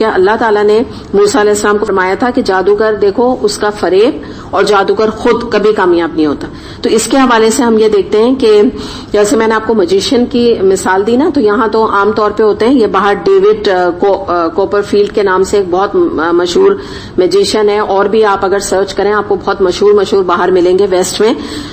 کہ اللہ تعالیٰ نے موسیٰ علیہ السلام کو فرمایا تھا کہ جادوگر دیکھو اس کا فریب اور جادوگر خود کبھی کامیاب نہیں ہوتا. تو اس کے حوالے سے ہم یہ دیکھتے ہیں کہ جیسے میں نے آپ کو میجیشین کی مثال دی نا, تو یہاں تو عام طور پہ ہوتے ہیں, یہ باہر ڈیوڈ کوپر فیلڈ کے نام سے ایک بہت مشہور میجیشین ہے, اور بھی آپ اگر سرچ کریں آپ کو بہت مشہور باہر ملیں گے ویسٹ میں.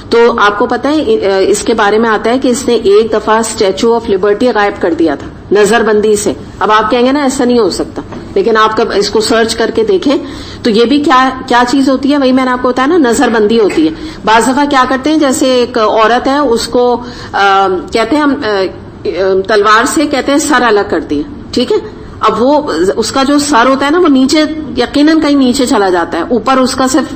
تو آپ کو پتہ ہے اس کے بارے میں آتا ہے کہ اس نے ایک دفعہ اسٹیچو آف لبرٹی غائب کر دیا تھا نظر بندی سے. اب آپ کہیں گے نا ایسا نہیں ہو سکتا, لیکن آپ اس کو سرچ کر کے دیکھیں تو یہ بھی کیا چیز ہوتی ہے, وہی میں نے آپ کو بتایا نا, نظر بندی ہوتی ہے. بعض دفعہ کیا کرتے ہیں, جیسے ایک عورت ہے اس کو کہتے ہیں ہم تلوار سے کہتے ہیں سر الگ کر دیا, ٹھیک ہے. اب وہ اس کا جو سر ہوتا ہے نا وہ نیچے یقیناً کہیں نیچے چلا جاتا ہے, اوپر اس کا صرف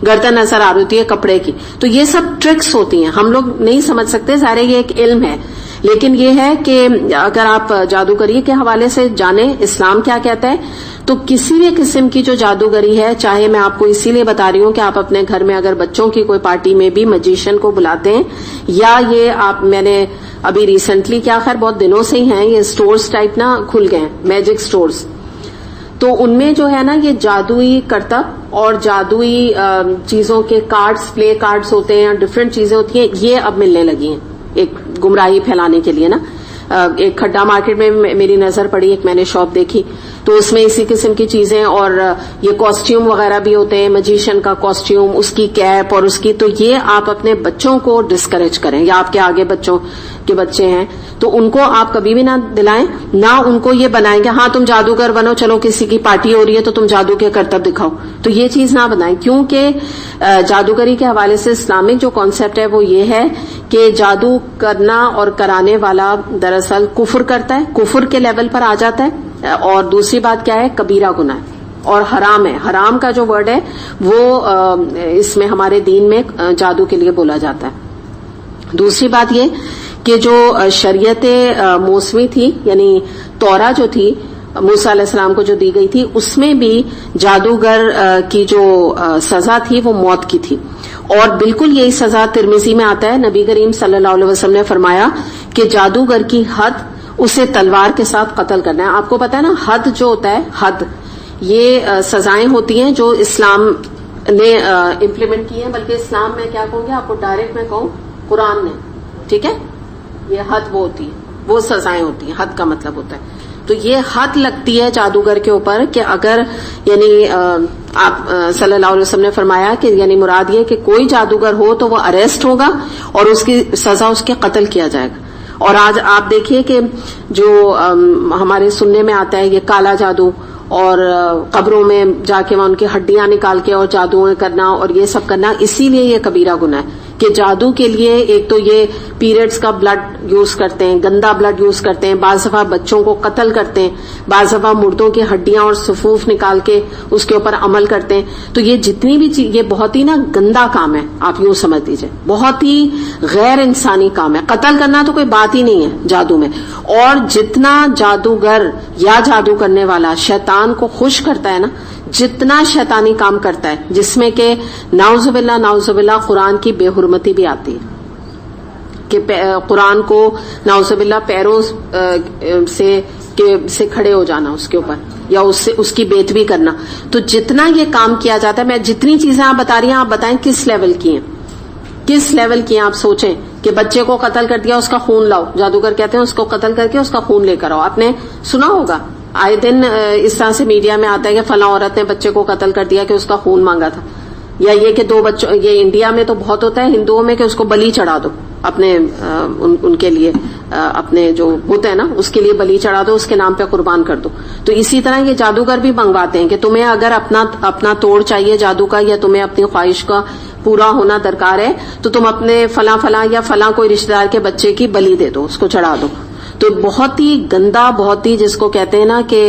گردن نظر آ رہی ہوتی ہے کپڑے کی. تو یہ سب ٹرکس ہوتی ہیں, ہم لوگ نہیں سمجھ سکتے, ظاہر یہ ایک علم ہے. لیکن یہ ہے کہ اگر آپ جادوگری کے حوالے سے جانیں اسلام کیا کہتا ہے, تو کسی بھی قسم کی جو جادوگری ہے, چاہے میں آپ کو اسی لیے بتا رہی ہوں کہ آپ اپنے گھر میں اگر بچوں کی کوئی پارٹی میں بھی میجیشین کو بلاتے ہیں, یا یہ آپ میں نے ابھی ریسنٹلی کیا خیر بہت دنوں سے ہی ہیں یہ سٹورز ٹائپ نا کھل گئے ہیں, میجک سٹورز, تو ان میں جو ہے نا یہ جادوئی کرتب اور جادوئی چیزوں کے کارڈز, پلے کارڈز ہوتے ہیں, ڈفرینٹ چیزیں ہوتی ہیں, یہ اب ملنے لگی ہیں ایک گمراہی پھیلانے کے لیے نا. ایک کھڈا مارکیٹ میں میری نظر پڑی, ایک میں نے شاپ دیکھی تو اس میں اسی قسم کی چیزیں, اور یہ کاسٹیوم وغیرہ بھی ہوتے ہیں, میجیشین کا کاسٹیوم, اس کی کیپ اور اس کی. تو یہ آپ اپنے بچوں کو ڈسکریج کریں, یا آپ کے آگے بچوں کے بچے ہیں تو ان کو آپ کبھی بھی نہ دلائیں, نہ ان کو یہ بنائیں کہ ہاں تم جادوگر بنو, چلو کسی کی پارٹی ہو رہی ہے تو تم جادو کے کرتب دکھاؤ. تو یہ چیز نہ بنائیں, کیونکہ جادوگری کے حوالے سے اسلامک جو کانسیپٹ ہے وہ یہ ہے کہ جادو کرنا اور کرانے والا دراصل کفر کرتا ہے, کفر کے لیول پر آ جاتا ہے. اور دوسری بات کیا ہے, کبیرہ گناہ ہے اور حرام ہے. حرام کا جو ورڈ ہے وہ اس میں ہمارے دین میں جادو کے لیے بولا جاتا ہے. دوسری بات یہ کہ جو شریعت موسمی تھی, یعنی تورا جو تھی موسیٰ علیہ السلام کو جو دی گئی تھی, اس میں بھی جادوگر کی جو سزا تھی وہ موت کی تھی. اور بالکل یہی سزا ترمذی میں آتا ہے, نبی کریم صلی اللہ علیہ وسلم نے فرمایا کہ جادوگر کی حد اسے تلوار کے ساتھ قتل کرنا ہے. آپ کو پتا ہے نا حد جو ہوتا ہے, حد یہ سزائیں ہوتی ہیں جو اسلام نے امپلیمنٹ کی ہیں, بلکہ اسلام میں کیا کہوں گی آپ کو, ڈائریکٹ میں کہوں قرآن نے, ٹھیک ہے. یہ حد وہ ہوتی ہے, وہ سزائیں ہوتی ہیں, حد کا مطلب ہوتا ہے. تو یہ حد لگتی ہے جادوگر کے اوپر کہ اگر یعنی آپ صلی اللہ علیہ وسلم نے فرمایا کہ یعنی مراد یہ کہ کوئی جادوگر ہو تو وہ اریسٹ ہوگا اور اس کی سزا اس کے قتل کیا جائے گا. اور آج آپ دیکھیے کہ جو ہمارے سننے میں آتا ہے یہ کالا جادو, اور قبروں میں جا کے وہاں ان کی ہڈیاں نکال کے اور جادو کرنا اور یہ سب کرنا, اسی لیے یہ کبیرہ گناہ ہے کہ جادو کے لیے ایک تو یہ پیریڈز کا بلڈ یوز کرتے ہیں, گندا بلڈ یوز کرتے ہیں, بعض دفعہ بچوں کو قتل کرتے ہیں, بعض دفعہ مردوں کی ہڈیاں اور صفوف نکال کے اس کے اوپر عمل کرتے ہیں. تو یہ جتنی بھی چیز, یہ بہت ہی نا گندا کام ہے, آپ یوں سمجھ لیجیے, بہت ہی غیر انسانی کام ہے. قتل کرنا تو کوئی بات ہی نہیں ہے جادو میں. اور جتنا جادوگر یا جادو کرنے والا شیطان کو خوش کرتا ہے نا, جتنا شیطانی کام کرتا ہے جس میں کہ نعوذ باللہ قرآن کی بے حرمتی بھی آتی ہے, کہ قرآن کو نعوذ باللہ پیروں سے کھڑے ہو جانا اس کے اوپر, یا اس کی بیت بھی کرنا. تو جتنا یہ کام کیا جاتا ہے, میں جتنی چیزیں آپ بتا رہی ہیں آپ بتائیں کس لیول کی ہیں, کس لیول کی ہیں. آپ سوچیں کہ بچے کو قتل کر دیا, اس کا خون لاؤ, جادوگر کہتے ہیں اس کو قتل کر کے اس کا خون لے کر آؤ. آپ نے سنا ہوگا آئے دن اس طرح سے میڈیا میں آتا ہے کہ فلاں عورت نے بچے کو قتل کر دیا کہ اس کا خون مانگا تھا, یا یہ کہ دو بچوں, یہ انڈیا میں تو بہت ہوتا ہے ہندوؤں میں کہ اس کو بلی چڑھا دو اپنے ان کے لیے, اپنے جو بت ہے نا اس کے لیے بلی چڑھا دو, اس کے نام پہ قربان کر دو. تو اسی طرح یہ جادوگر بھی منگواتے ہیں کہ تمہیں اگر اپنا توڑ چاہیے جادو کا, یا تمہیں اپنی خواہش کا پورا ہونا درکار ہے, تو تم اپنے فلاں یا فلاں کوئی رشتے دار کے بچے کی بلی دے دو, اس کو چڑھا دو. تو بہت ہی گندا, بہت ہی جس کو کہتے ہیں نا کہ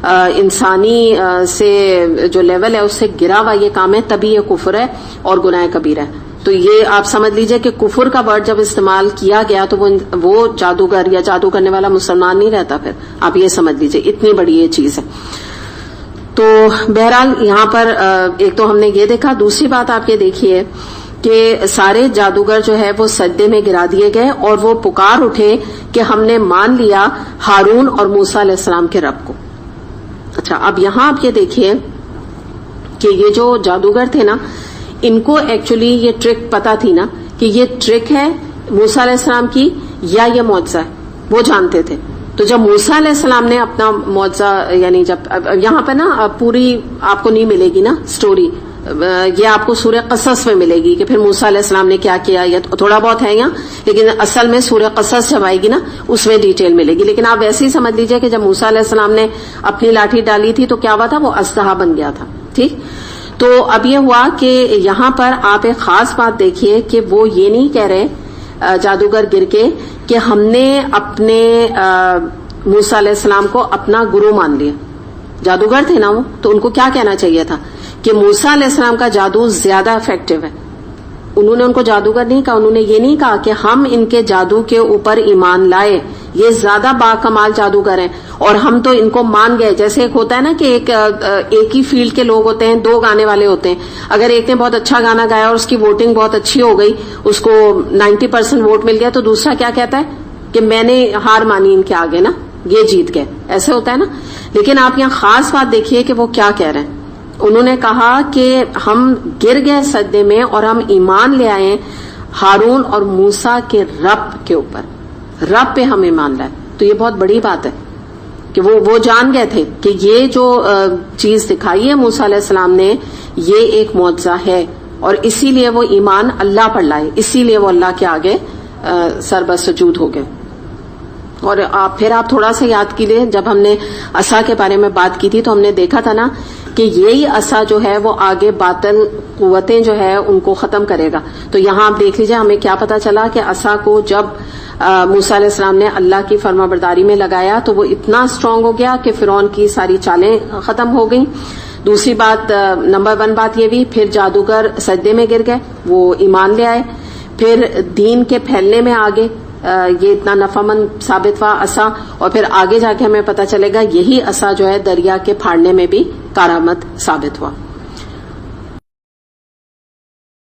انسانی سے جو لیول ہے اس سے گرا ہوا یہ کام ہے, تبھی یہ کفر ہے اور گناہ کبیرہ ہے. تو یہ آپ سمجھ لیجئے کہ کفر کا ورڈ جب استعمال کیا گیا تو وہ جادوگر یا جادو کرنے والا مسلمان نہیں رہتا. پھر آپ یہ سمجھ لیجئے اتنی بڑی یہ چیز ہے. تو بہرحال یہاں پر ایک تو ہم نے یہ دیکھا. دوسری بات آپ یہ دیکھیے کہ سارے جادوگر جو ہے وہ سجدے میں گرا دیے گئے اور وہ پکار اٹھے کہ ہم نے مان لیا ہارون اور موسیٰ علیہ السلام کے رب کو. اچھا اب یہاں آپ یہ دیکھیے کہ یہ جو جادوگر تھے نا، ان کو ایکچولی یہ ٹرک پتا تھی نا کہ یہ ٹرک ہے موسیٰ علیہ السلام کی یا یہ معجزہ ہے، وہ جانتے تھے. تو جب موسیٰ علیہ السلام نے اپنا معجزہ، یعنی جب یہاں پہ نا پوری آپ کو نہیں ملے گی نا سٹوری، یہ آپ کو سورہ قصص میں ملے گی کہ پھر موسیٰ علیہ السلام نے کیا کیا، یا تھوڑا بہت ہے یہاں، لیکن اصل میں سورہ قصص جب آئے گی نا اس میں ڈیٹیل ملے گی. لیکن آپ ویسے ہی سمجھ لیجئے کہ جب موسیٰ علیہ السلام نے اپنی لاٹھی ڈالی تھی تو کیا ہوا تھا، وہ اژدہا بن گیا تھا. ٹھیک، تو اب یہ ہوا کہ یہاں پر آپ ایک خاص بات دیکھیے کہ وہ یہ نہیں کہہ رہے جادوگر گر کے کہ ہم نے اپنے موسیٰ علیہ السلام کو اپنا گرو مان لیا. جادوگر تھے نا وہ، تو ان کو کیا کہنا چاہیے تھا کہ موسیٰ علیہ السلام کا جادو زیادہ افیکٹو ہے. انہوں نے ان کو جادوگر نہیں کہا، انہوں نے یہ نہیں کہا کہ ہم ان کے جادو کے اوپر ایمان لائے، یہ زیادہ با کمال جادوگر ہیں اور ہم تو ان کو مان گئے. جیسے ایک ہوتا ہے نا کہ ایک ہی فیلڈ کے لوگ ہوتے ہیں، دو گانے والے ہوتے ہیں. اگر ایک نے بہت اچھا گانا گایا اور اس کی ووٹنگ بہت اچھی ہو گئی، اس کو 90% ووٹ مل گیا، تو دوسرا کیا کہتا ہے کہ میں نے ہار مانی ان کے آگے نا، یہ جیت گئے. ایسے ہوتا ہے نا. لیکن آپ یہاں خاص بات دیکھیے کہ وہ کیا کہہ رہے ہیں. انہوں نے کہا کہ ہم گر گئے سجدے میں اور ہم ایمان لے آئے ہارون اور موسیٰ کے رب کے اوپر، رب پہ ہم ایمان لائے. تو یہ بہت بڑی بات ہے کہ وہ جان گئے تھے کہ یہ جو چیز دکھائی ہے موسیٰ علیہ السلام نے، یہ ایک معجزہ ہے، اور اسی لیے وہ ایمان اللہ پر لائے، اسی لیے وہ اللہ کے آگے سر بسجود ہو گئے. اور پھر آپ تھوڑا سا یاد کیجیے، جب ہم نے عصا کے بارے میں بات کی تھی تو ہم نے دیکھا تھا نا کہ یہی عصا جو ہے وہ آگے باطل قوتیں جو ہے ان کو ختم کرے گا. تو یہاں آپ دیکھ لیجیے، ہمیں کیا پتا چلا کہ عصا کو جب موسیٰ علیہ السلام نے اللہ کی فرما برداری میں لگایا تو وہ اتنا اسٹرانگ ہو گیا کہ فرعون کی ساری چالیں ختم ہو گئیں. دوسری بات، نمبر 1 بات یہ بھی، پھر جادوگر سجدے میں گر گئے، وہ ایمان لے آئے. پھر دین کے پھیلنے میں آگے یہ اتنا نفع مند ثابت ہوا عصا، اور پھر آگے جا کے ہمیں پتہ چلے گا یہی عصا جو ہے دریا کے پھاڑنے میں بھی کارآمد ثابت ہوا.